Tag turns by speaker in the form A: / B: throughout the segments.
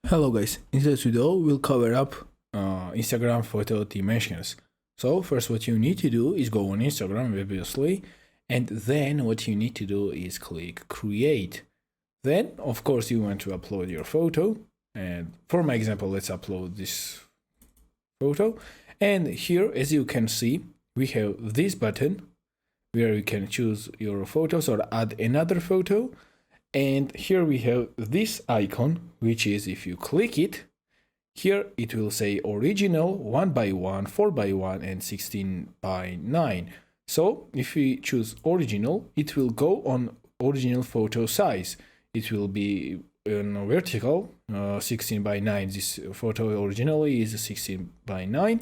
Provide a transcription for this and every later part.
A: Hello guys, in this video we'll cover up Instagram photo dimensions. So first what you need to do is go on Instagram obviously, and then what you need to do is click create. Then of course you want to upload your photo, and for my example let's upload this photo. And here as you can see we have this button where you can choose your photos or add another photo. And here we have this icon, which is if you click it, here it will say original 1x1, 4x1 and 16:9. So if we choose original, it will go on original photo size. It will be in vertical 16:9. This photo originally is 16:9.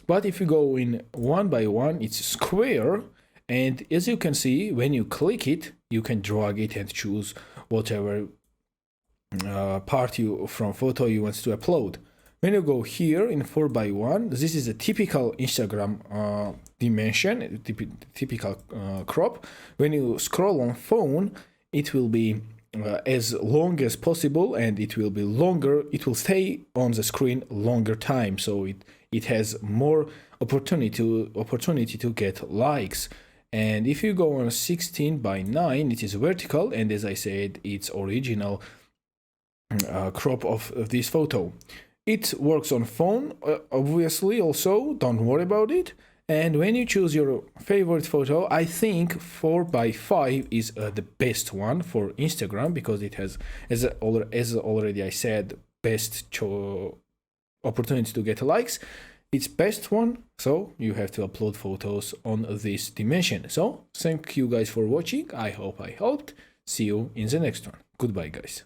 A: But if you go in 1x1, it's square. And as you can see, when you click it, you can drag it and choose whatever part from photo you want to upload. When you go here in 4x1, this is a typical Instagram dimension, typical crop. When you scroll on phone, it will be as long as possible, and it will be longer. It will stay on the screen longer time, so it has more opportunity to get likes. And if you go on 16:9, it is vertical, and as I said, it's original crop of this photo. It works on phone, obviously, also, don't worry about it. And when you choose your favorite photo, I think 4x5 is the best one for Instagram, because it has, as already I said, best opportunity to get likes. It's best one, so you have to upload photos on this dimension. So thank you guys for watching. I hope I helped. See you in the next one. Goodbye guys.